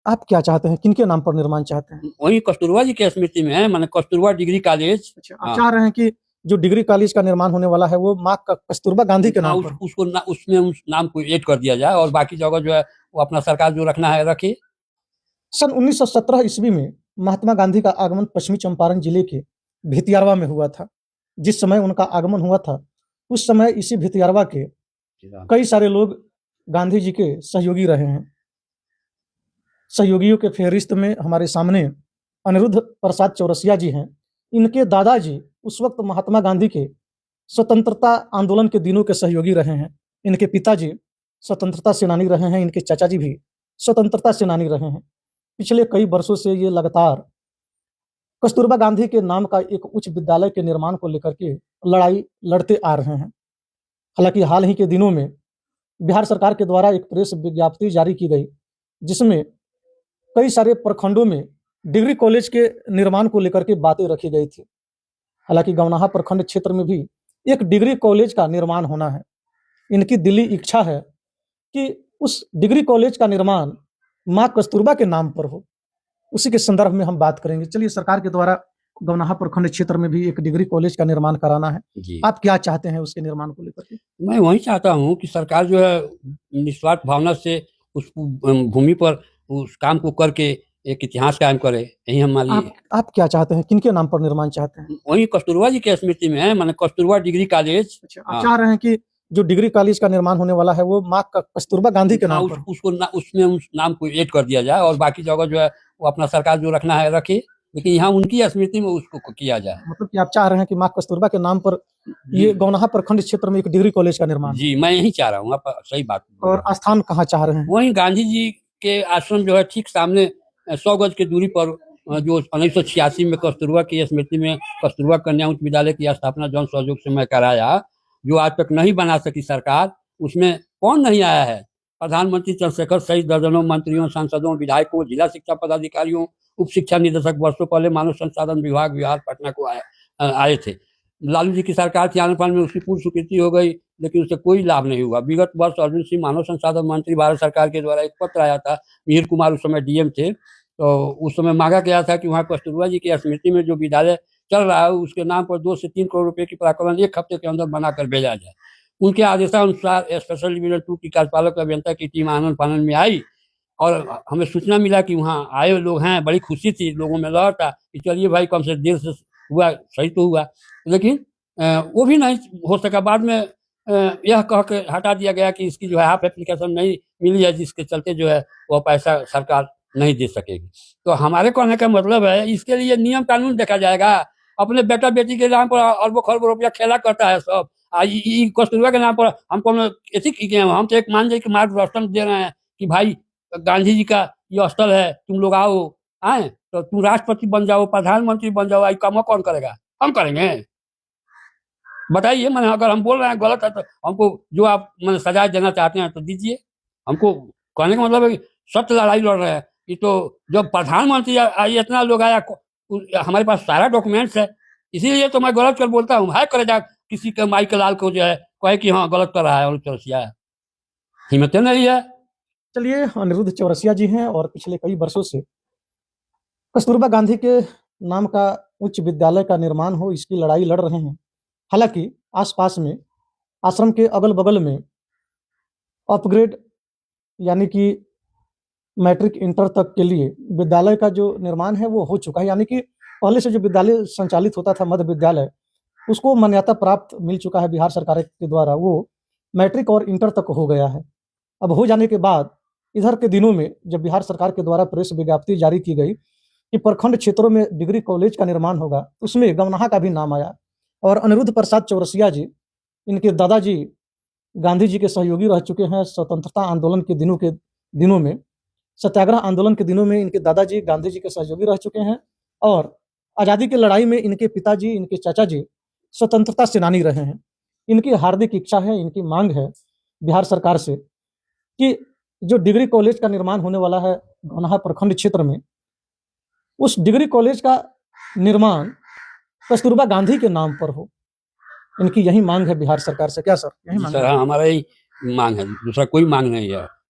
आप क्या चाहते हैं, किनके नाम पर निर्माण चाहते हैं? वही कस्तूरबा जी के स्मृति में है, माने कस्तूरबा डिग्री कॉलेज। अच्छा, आप चाह रहे हैं कि जो डिग्री कॉलेज का निर्माण होने वाला है वो माँ कस्तूरबा गांधी के नाम पर उसको उसमें उस नाम को ऐड कर दिया जाए और बाकी जगह जो है वो अपना सरकार जो रखना है रखे। सन 1917 ईस्वी में महात्मा गांधी का आगमन पश्चिमी चंपारण जिले के भितियारवा में हुआ था। जिस समय उनका आगमन हुआ था उस समय इसी भितियारवा के कई सारे लोग गांधी जी के सहयोगी रहे हैं। सहयोगियों के फेहरिस्त में हमारे सामने अनिरुद्ध प्रसाद चौरसिया जी हैं। इनके दादाजी उस वक्त महात्मा गांधी के स्वतंत्रता आंदोलन के दिनों के सहयोगी रहे हैं। इनके पिताजी स्वतंत्रता सेनानी रहे हैं। इनके चाचा जी भी स्वतंत्रता सेनानी रहे हैं। पिछले कई वर्षों से ये लगातार कस्तूरबा गांधी के नाम का एक उच्च विद्यालय के निर्माण को लेकर के लड़ाई लड़ते आ रहे हैं। हालांकि हाल ही के दिनों में बिहार सरकार के द्वारा एक प्रेस विज्ञप्ति जारी की गई जिसमें कई सारे प्रखंडों में डिग्री कॉलेज के निर्माण को लेकर के बातें रखी गई थी। हालांकि गौनाहा प्रखंड क्षेत्र में भी एक डिग्री कॉलेज का निर्माण होना है। इनकी दिली इच्छा है कि उस डिग्री कॉलेज का निर्माण माँ कस्तूरबा के नाम पर हो। उसी के संदर्भ में हम बात करेंगे। चलिए, सरकार के द्वारा गौनाहा प्रखंड क्षेत्र में भी एक डिग्री कॉलेज का निर्माण कराना है, आप क्या चाहते हैं उसके निर्माण को लेकर के? मैं वही चाहता हूँ कि सरकार जो है निस्वार्थ भावना से उस भूमि पर उस काम को करके एक इतिहास कायम करे। यही हमारी आप क्या चाहते हैं, किनके नाम पर निर्माण चाहते हैं? वही कस्तूरबा जी के स्मृति में है, माने कस्तूरबा डिग्री कॉलेज। अच्छा, आप चाह रहे हैं कि जो डिग्री कॉलेज का निर्माण होने वाला है वो माँ कस्तूरबा गांधी के नाम पर उसको उसमें उस नाम को ऐड कर दिया जाए और बाकी जगह जो है वो अपना सरकार जो रखना है रखे, लेकिन यहाँ उनकी स्मृति में उसको किया जाए। मतलब कि आप चाह रहे हैं कि माँ कस्तूरबा के नाम पर ये गौनाहा प्रखंड क्षेत्र में एक डिग्री कॉलेज का निर्माण? जी, मैं यही चाह रहा हूँ। आप सही बात। और स्थान कहाँ चाह रहे हैं? वही गांधी जी के आश्रम जो है ठीक सामने 100 गज की दूरी पर जो 1986 में कस्तूरबा की स्मृति में कस्तूरबा कन्या उच्च विद्यालय की स्थापना जन सहयोग से मैं कराया, जो आज तक नहीं बना सकी सरकार, उसमें कौन नहीं आया है? प्रधानमंत्री चंद्रशेखर सहित दर्जनों मंत्रियों, सांसदों, विधायकों, जिला शिक्षा पदाधिकारियों, उप शिक्षा निदेशक वर्षों पहले मानव संसाधन विभाग बिहार पटना को आए थे। लालू जी की सरकार थी, आने में उसकी पूर्ण स्वीकृति हो गई, लेकिन उससे कोई लाभ नहीं हुआ। विगत वर्ष अर्जुन सिंह मानव संसाधन मंत्री भारत सरकार के द्वारा एक पत्र आया था, मिहिर कुमार उस समय डीएम थे, तो उस समय मांगा गया था कि वहाँ कस्तूरबा जी की स्मृति में जो विद्यालय चल रहा है उसके नाम पर 2 से 3 करोड़ रुपए की प्रावधान 1 हफ्ते के अंदर बनाकर भेजा जाए। उनके आदेशानुसार स्पेशल डिवीजन 2 की कार्यपालक अभियंता की टीम आनंद फानन में आई और हमें सूचना मिला कि वहाँ आए लोग हैं। बड़ी खुशी थी, लोगों में लहर था कि चलिए भाई कम से देर से हुआ, सही तो हुआ, लेकिन वो भी नहीं हो सका। बाद में यह कह के हटा दिया गया कि इसकी जो है हाफ एप्लीकेशन नहीं मिली है, जिसके चलते जो है वह पैसा सरकार नहीं दे सकेगी। तो हमारे कहने का मतलब है इसके लिए नियम कानून देखा जाएगा। अपने बेटा बेटी के नाम पर अरबों खरबों रुपया खेला करता है सब। कस्तूरबा के नाम पर हमको ऐसी हम तो एक मान जाए कि मार्गदर्शन दे रहे हैं कि भाई गांधी जी का ये स्थल है, तुम लोग आओ, आए तो तुम राष्ट्रपति बन जाओ, प्रधानमंत्री बन जाओ। आई काम कौन करेगा? हम करेंगे? बताइए। मैंने अगर हम बोल रहे हैं गलत है तो हमको जो आप मैंने सजा देना चाहते हैं तो दीजिए। हमको कहने का मतलब है कि सत्य लड़ाई लड़ रहे हैं। ये तो जब प्रधानमंत्री इतना लोग आया, हमारे पास सारा डॉक्यूमेंट्स है, इसीलिए तो मैं गलत कर बोलता हूँ। है करेगा किसी के माई के लाल को जो है कहे कि हाँ गलत कर रहा है और चौरसिया है, हिम्मत नहीं है। चलिए, अनिरुद्ध चौरसिया जी हैं और पिछले कई वर्षों से कस्तूरबा गांधी के नाम का उच्च विद्यालय का निर्माण हो इसकी लड़ाई लड़ रहे हैं। हालांकि आसपास में आश्रम के अगल बगल में अपग्रेड यानी कि मैट्रिक इंटर तक के लिए विद्यालय का जो निर्माण है वो हो चुका है। यानी कि पहले से जो विद्यालय संचालित होता था मध्य विद्यालय, उसको मान्यता प्राप्त मिल चुका है बिहार सरकार के द्वारा, वो मैट्रिक और इंटर तक हो गया है। अब हो जाने के बाद इधर के दिनों में जब बिहार सरकार के द्वारा प्रेस विज्ञप्ति जारी की गई कि प्रखंड क्षेत्रों में डिग्री कॉलेज का निर्माण होगा, उसमें गौनाहा का भी नाम आया। और अनिरुद्ध प्रसाद चौरसिया जी, इनके दादाजी गांधी जी के सहयोगी रह चुके हैं। स्वतंत्रता आंदोलन के दिनों में, सत्याग्रह आंदोलन के दिनों में इनके दादाजी गांधी जी के सहयोगी रह चुके हैं और आज़ादी की लड़ाई में इनके पिताजी, इनके चाचा जी स्वतंत्रता सेनानी रहे हैं। इनकी हार्दिक इच्छा है, इनकी मांग है बिहार सरकार से कि जो डिग्री कॉलेज का निर्माण होने वाला है गौनाहा प्रखंड क्षेत्र में, उस डिग्री कॉलेज का निर्माण कस्तूरबा गांधी के नाम पर हो। इनकी यही मांग है बिहार सरकार से। क्या सर, यही मांग है? हमारा ही मांग है, दूसरा कोई मांग नहीं है।